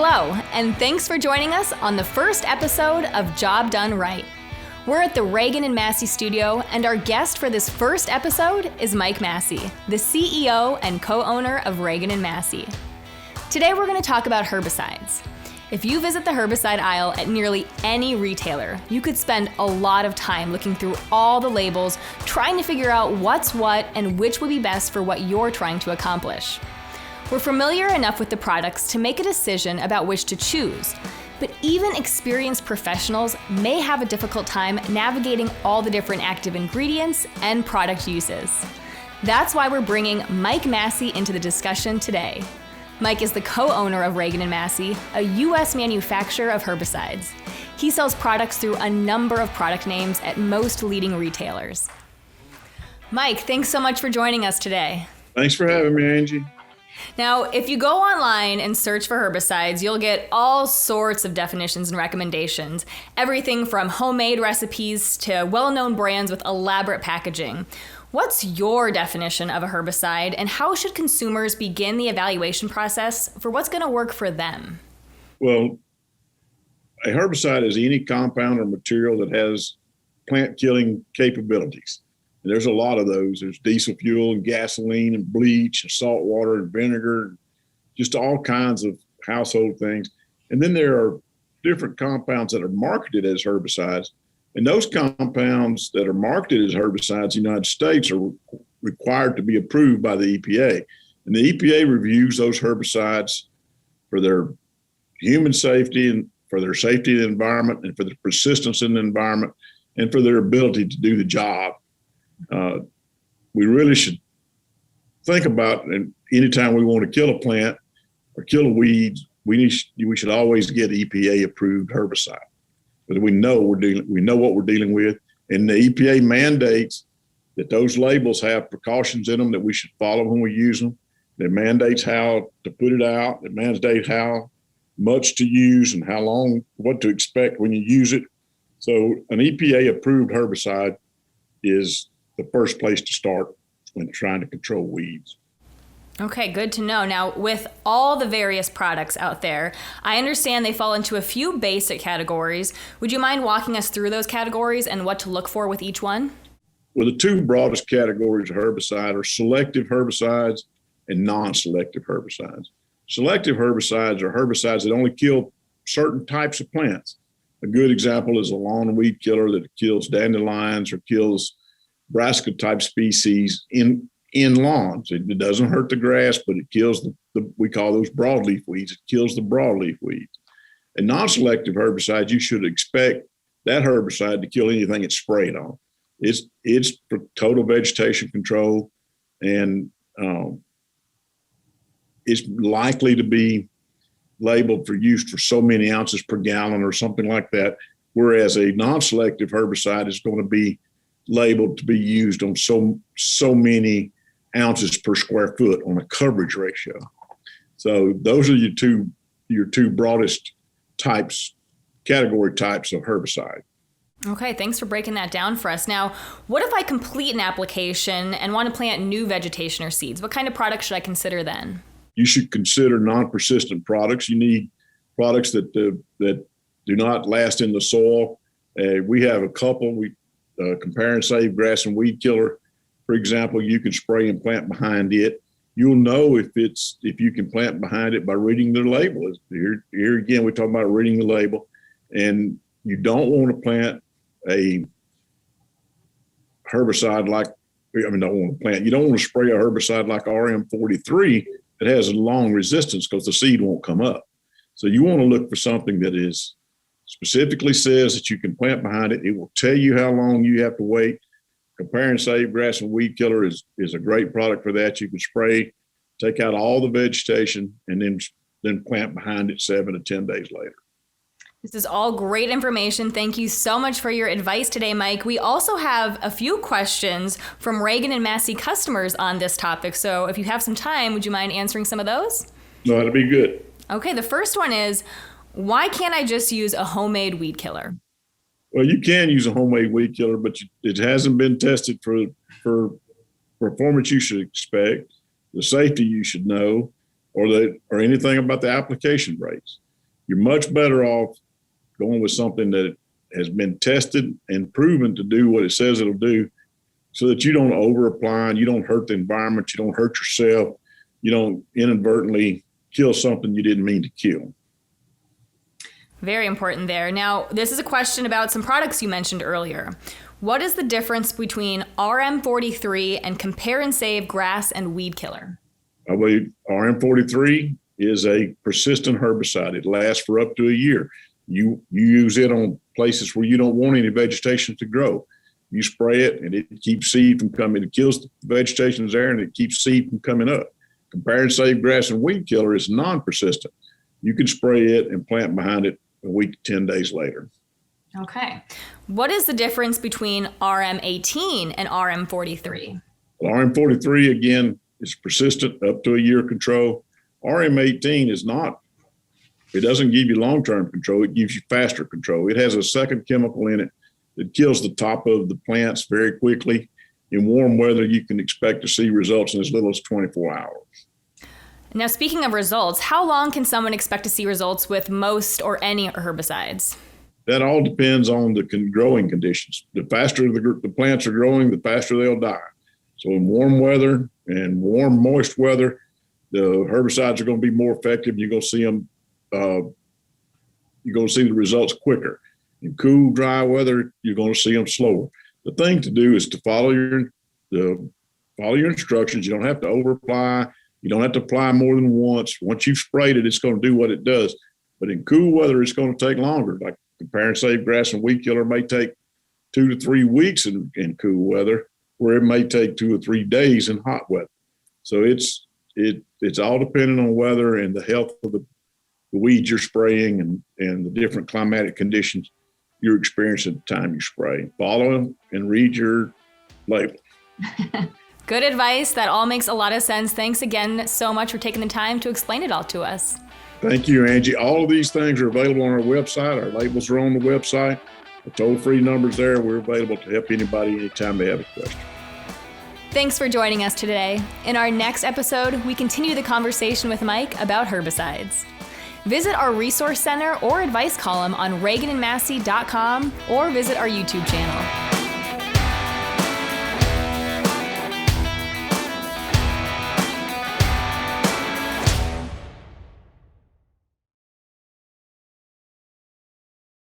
Hello, and thanks for joining us on the first episode of Job Done Right. We're at the Ragan Massey studio, and our guest for this first episode is Mike Massey, the CEO and co-owner of Ragan Massey. Today we're going to talk about herbicides. If you visit the herbicide aisle at nearly any retailer, you could spend a lot of time looking through all the labels, trying to figure out what's what and which would be best for what you're trying to accomplish. We're familiar enough with the products to make a decision about which to choose, but even experienced professionals may have a difficult time navigating all the different active ingredients and product uses. That's why we're bringing Mike Massey into the discussion today. Mike is the co-owner of Ragan Massey, a U.S. manufacturer of herbicides. He sells products through a number of product names at most leading retailers. Mike, thanks so much for joining us today. Thanks for having me, Angie. Now, if you go online and search for herbicides, you'll get all sorts of definitions and recommendations. Everything from homemade recipes to well-known brands with elaborate packaging. What's your definition of a herbicide, and how should consumers begin the evaluation process for what's going to work for them? Well, a herbicide is any compound or material that has plant-killing capabilities. And there's a lot of those. There's diesel fuel and gasoline and bleach and salt water and vinegar, just all kinds of household things. And then there are different compounds that are marketed as herbicides. And those compounds that are marketed as herbicides in the United States are required to be approved by the EPA. And the EPA reviews those herbicides for their human safety and for their safety of the environment and for their persistence in the environment and for their ability to do the job. We really should think about, and anytime we want to kill a plant or kill a weed, we should always get EPA approved herbicide. But we know what we're dealing with, and the EPA mandates that those labels have precautions in them that we should follow when we use them. It mandates how to put it out. It mandates how much to use and how long, what to expect when you use it. So an EPA approved herbicide is the first place to start when trying to control weeds. Okay, good to know. Now, with all the various products out there, I understand they fall into a few basic categories. Would you mind walking us through those categories and what to look for with each one? Well, the two broadest categories of herbicide are selective herbicides and non-selective herbicides. Selective herbicides are herbicides that only kill certain types of plants. A good example is a lawn weed killer that kills dandelions or kills brassica type species in lawns. It doesn't hurt the grass, but it kills we call those broadleaf weeds. It kills the broadleaf weeds. And non-selective herbicides, you should expect that herbicide to kill anything it's sprayed on. It's for total vegetation control, and it's likely to be labeled for use for so many ounces per gallon or something like that, whereas a non-selective herbicide is going to be labeled to be used on so many ounces per square foot on a coverage ratio. So those are your two broadest category types of herbicide. Okay, thanks for breaking that down for us. Now, what if I complete an application and want to plant new vegetation or seeds? What kind of products should I consider then? You should consider non-persistent products. You need products that do not last in the soil. We have a couple. Compare and save grass and weed killer, for example, you can spray and plant behind it. You'll know if you can plant behind it by reading the label. Here again, we're talking about reading the label, and you don't want to plant a herbicide you don't want to spray a herbicide like RM43 that has a long resistance because the seed won't come up. So you want to look for something that is specifically says that you can plant behind it. It will tell you how long you have to wait. Compare and save grass and weed killer is a great product for that. You can spray, take out all the vegetation, and then plant behind it 7 to 10 days later. This is all great information. Thank you so much for your advice today, Mike. We also have a few questions from Ragan Massey customers on this topic. So if you have some time, would you mind answering some of those? No, that'd be good. Okay, the first one is, why can't I just use a homemade weed killer? Well, you can use a homemade weed killer, but it hasn't been tested for performance you should expect, the safety you should know, or anything about the application rates. You're much better off going with something that has been tested and proven to do what it says it'll do, so that you don't over apply and you don't hurt the environment, you don't hurt yourself, you don't inadvertently kill something you didn't mean to kill. Very important there. Now, this is a question about some products you mentioned earlier. What is the difference between RM43 and Compare and Save grass and weed killer? I believe RM43 is a persistent herbicide. It lasts for up to a year. You use it on places where you don't want any vegetation to grow. You spray it and it keeps seed from coming. It kills the vegetation that's there and it keeps seed from coming up. Compare and Save grass and weed killer is non-persistent. You can spray it and plant behind it a week to 10 days later. Okay. What is the difference between RM18 and RM43? Well, RM43, again, is persistent up to a year control. RM18 is not. It doesn't give you long-term control. It gives you faster control. It has a second chemical in it that kills the top of the plants very quickly. In warm weather, you can expect to see results in as little as 24 hours. Now, speaking of results, how long can someone expect to see results with most or any herbicides? That all depends on the growing conditions. The faster the plants are growing, the faster they'll die. So in warm weather and warm, moist weather, the herbicides are going to be more effective. You're going to see them. You're going to see the results quicker. In cool, dry weather, you're going to see them slower. The thing to do is to follow your instructions. You don't have to over apply. You don't have to apply more than once. Once you've sprayed it, it's going to do what it does. But in cool weather, it's going to take longer. Like Compare and Save grass and weed killer may take 2 to 3 weeks in cool weather, where it may take 2 or 3 days in hot weather. So it's all dependent on weather and the health of the weeds you're spraying and the different climatic conditions you're experiencing at the time you spray. Follow them and read your label. Good advice. That all makes a lot of sense. Thanks again so much for taking the time to explain it all to us. Thank you, Angie. All of these things are available on our website. Our labels are on the website. The toll-free number's there. We're available to help anybody anytime they have a question. Thanks for joining us today. In our next episode, we continue the conversation with Mike about herbicides. Visit our resource center or advice column on RaganandMassey.com or visit our YouTube channel.